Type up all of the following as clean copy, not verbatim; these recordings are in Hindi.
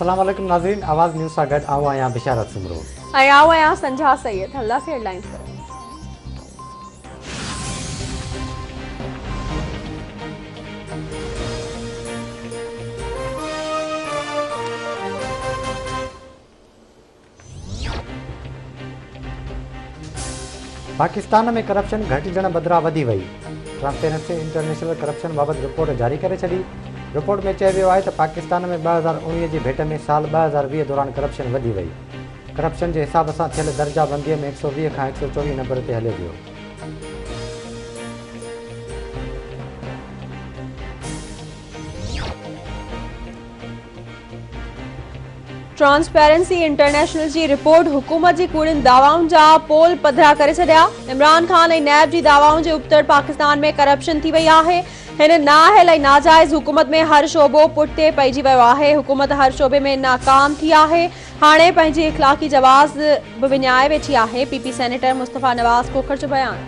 अस्सलाम वालेकुम नाज़रीन, आवाज़ न्यूज़ सां गॾु आऊं आहियां बिशारत सुमरो। ऐं आऊं आहियां संझा सैयद। हलंदासीं हेडलाइंस पर। पाकिस्तान में करप्शन घटिजण बदिरां वधी वई। ट्रांसपेरेंसी इंटरनेशनल करप्शन बाबति रिपोर्ट जारी करे छॾी। रिपोर्ट में चयो वियो आहे त पाकिस्तान में 2019 जी भेट में साल 2020 दौरान करप्शन वधी वई। करप्शन जे हिसाब सां थियल दर्जा बंदीअ में 120 खां 124 नंबर ते हले पियो। ट्रांसपेरेंसी इंटरनेशनल जी रिपोर्ट हुकूमत जी कूड़नि दावाउनि जा पोल पधरा करे छॾिया। इमरान खान ऐं नैब जी दावाउनि जे उबतड़ पाकिस्तान में करप्शन थी वई आहे। हिन नाअहल ऐं नाजाइज़ हुकूमत में हर शोबो पुठिते पइजी वियो आहे। हुकूमत हर शोबे में नाकाम थी आहे। हाणे पंहिंजी इख़लाक़ी जवाज़ बि विञाए वेठी आहे। पीपी सेनेटर मुस्तफ़ा नवाज़ खोखर जो बयान।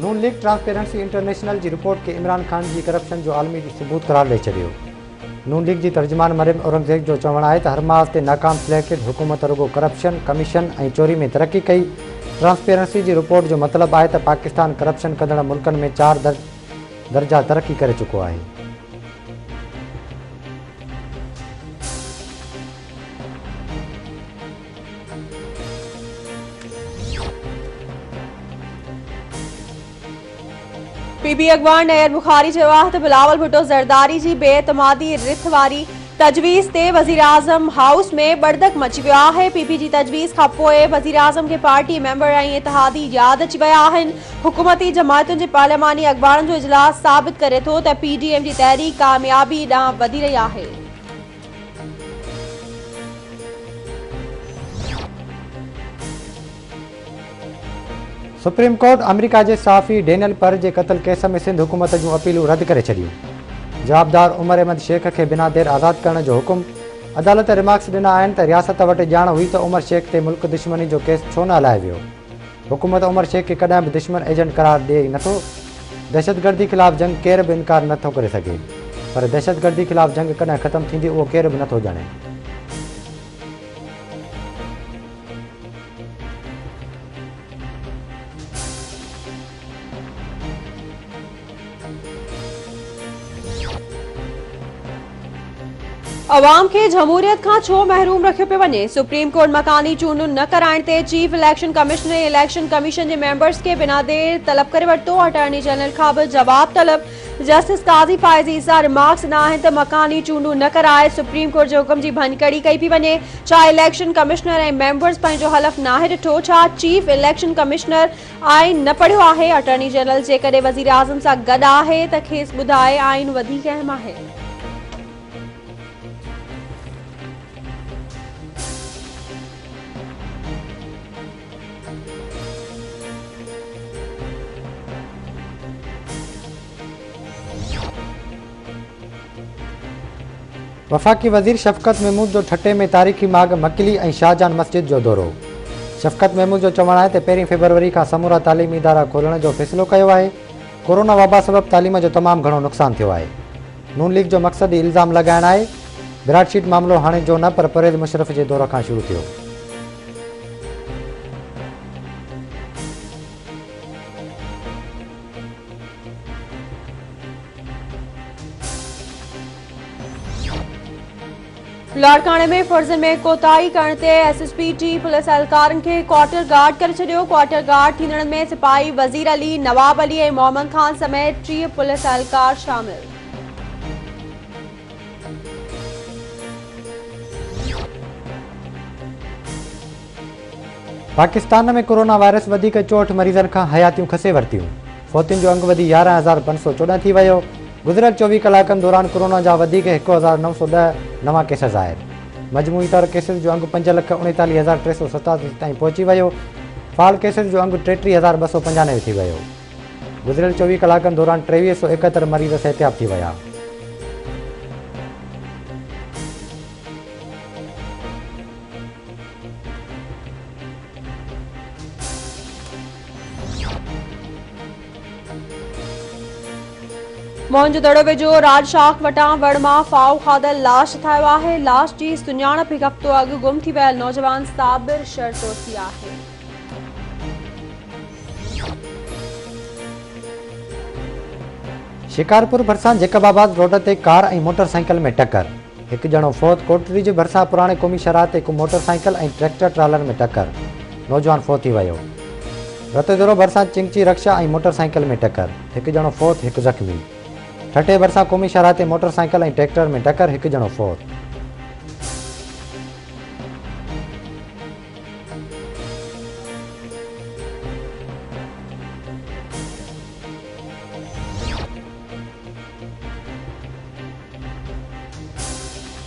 नून लीग ट्रांसपेरेंसी इंटरनेशनल जी रिपोर्ट के इमरान खान जी करप्शन जो आलमी सबूत करार ॾेई छॾियो। नून लीग जी तर्जुमान मरियम औरंगज़ेब जो चवणु आहे त हरमाज़ ते नाकाम सिलेक्टेड हुकूमत रुगो करप्शन, कमीशन ऐं चोरी में तरक़ी कई। ट्रांसपेरेंसी जी रिपोर्ट जो मतिलबु आहे त पाकिस्तान करप्शन कंदड़ मुल्कनि में 4 दर्जा तरक़ी करे चुको आहे। पीबी अखबार नयर बुखारी चयो आहे त बिलावल भुट्टो ज़रदारी जी बेएतमादी रिथ वारी तजवीज़ ते वज़ीर आज़म हाउस में बड़दक मची वियो आहे। पीपी जी तजवीज़ खां पोइ वज़ीर आज़म खे पार्टी मेंबर ऐं इतिहादी यादि अची विया आहिनि। हुकूमती जमायतुनि जे पार्लियामानी अखबारनि जो इजलास साबित करे थो त पीडीएम जी तहरीक कामयाबी ॾांहुं वधी रही आहे। सुप्रीम कोर्ट अमेरिका जे सहाफ़ी डेनियल पर जे क़त्ल केस में सिंध हुकूमत जूं अपीलूं रद्द करे छॾियूं। जवाबदार उमर अहमद शेख खे बिना देर आज़ादु करण जो हुकुम। अदालत रिमार्क्स ॾिना आहिनि त रियासत वटि ॼाण हुई त उमर शेख ते मुल्क दुश्मनी जो केस छो न हलायो वियो। हुकूमत उमर शेख खे कॾहिं बि दुश्मन एजेंट करार ॾिए नथो। दहशतगर्दी ख़िलाफ़ जंग केर बि इनकार नथो करे सघे, पर दहशतगर्दी ख़िलाफ़ जंग कॾहिं ख़तमु थींदी उहो केर बि नथो ॼाणे। अवाम खे जमहूरियत खां छो महरूम रखियो पियो वञे। सुप्रीम कोर्ट मकानी चूंडुनि न कराइण ते चीफ इलेक्शन कमिश्नर ऐं इलेक्शन कमीशन जे मेंबर्स खे बिना देर तलब करे वरितो। अटॉर्नी जनरल खां बि जवाब तलब। जस्टिस काज़ी फाइज़ ईसा रिमार्क्स ॾिना आहिनि त मकानी चूंडूं न कराए सुप्रीम कोर्ट जे हुकुम जी भञकड़ी कई पई वञे। छा इलेक्शन कमिश्नर ऐं मेंबर्स पंहिंजो हलफ़ नाहे ॾिठो? छा चीफ इलेक्शन कमिश्नर आइन न पढ़ियो आहे? अटॉर्नी जनरल जेकॾहिं वज़ीर आज़म सां गॾु आहे त खेसि ॿुधाए आइन वधीक अहम आहे। वफ़ाक़ी वज़ीर शफ़क़त महमूद जो ठटे में तारीख़ी माग मकिली ऐं शाहजहान मस्जिद जो दौरो। शफ़क़त महमूद जो चवणु आहे त 1 फरवरी खां समूरा तालीमी इदारा खोलण जो फ़ैसिलो कयो आहे। कोरोना वबा सबबि तालीम जो तमामु घणो नुक़सानु थियो आहे। नून लीग जो मक़सदु इल्ज़ाम लॻाइणु आहे। विराट शीट मामिलो हाणे जो न पर परवेज़ मुशर्रफ जे दौर खां शुरू थियो। लाड़काणे में फर्ज़न में कोताही करण ते एसएसपी टी पुलिस एहलकारनि खे क्वार्टर गार्ड करे छॾियो। क्वार्टर गार्ड थींदड़नि में सिपाही वज़ीर अली, नवाब अली ऐं मोहम्मद खान समेत 30 पुलिस एहलकार शामिल। पाकिस्तान में कोरोना वायरस वधीक 64 मरीज़नि खां हयातियूं खसे वरितियूं। फौतियुनि जो अंग वधी 11,514 थी वियो। गुज़िरियल 24 कलाकनि दौरान कोरोना जा वधीक 1910 नवां केस ज़ाहिर। मजमूई तौर केसिस जो अंग 5,39,387 ताईं पहुची वियो। फाल केसिस जो अंग 33,295 थी वियो। गुज़िरियल 24 कलाकनि दौरान 2371 मरीज़ सिहतयाब थी विया। मोहनजोदड़ो वेझो राजशाख वटां वड़मा फाउ खादल लाश ठाहियो आहे। लाश जी सुञाणप हिकु हफ़्तो अॻु गुम थी वियल नौजवान साबिर शर्तो थी आहे। शिकारपुर भरिसां जैकबाबाद रोड ते कार ऐं मोटरसाइकिल में टक्कर। हिकु ॼणो फोत। कोटरी जे भरिसां पुराणे क़ौमी शराह ते हिकु मोटरसाइकिल ऐं ट्रैक्टर ट्रालर में टक्कर। नौजवान फोत थी वियो। रतोदरो भरिसां चिंची रक्षा ऐं मोटरसाइकिल में टक्कर। हिकु ॼणो फोत, हिकु ज़ख़्मी। ठठे भरिसां क़ौमी शराह ते मोटरसाइकिल ऐं ट्रैक्टर में टक्कर। हिकु ॼणो फोत।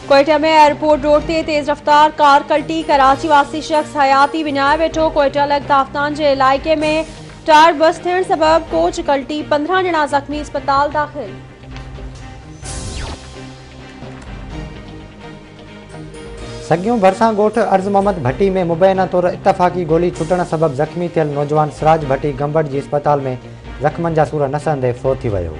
कोयटा में एयरपोर्ट रोड ते तेज रफ्तार कार कल्टी। कराची वासी शख्स हयाती विञाए वेठो। कोयटा लग ताफ्तान जे इलाइक़े में टायर बस थियण सबब कोच कल्टी। 15 ॼणा ज़ख़्मी अस्पताल दाख़िल। सगियूं भरिसां ॻोठ अर्ज़ मोहम्मद भट्टी में मुबैना तौर इतफ़ाक़ी गोली छुटण सबब ज़ख़्मी थियल नौजवान सिराज भट्टी गंबड़ जी अस्पताल में ज़ख़्मनि जा सूर न सहंदे फोत थी वियो।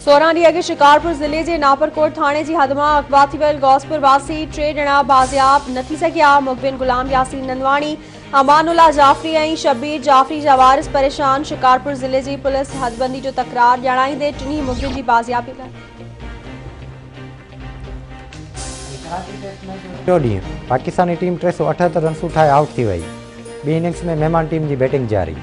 सोरहं ॾींहं अॻु शिकारपुर ज़िले जे नापरकोट थाणे जी हद मां अगवा थी वियल गौसपुर वासी 3 ॼणा बाज़ियाब न थी सघिया। मुखबिन गुलाम यासीन ननवाणी, अमानुल्ला जाफ़री ऐं शबीर जाफ़री जा वारिस परेशान। शिकारपुर ज़िले जी पुलिस हदबंदी जो तकरार ॼाणाईंदे टिन्ही मुखबिन जी बाज़ियाबी कई। टियों ॾींहुं पाकिस्तानी टीम 378 रन्सूं ठाहे आउट थी वई। ॿी इनिंग्स में महिमान टीम जी बैटिंग जारी।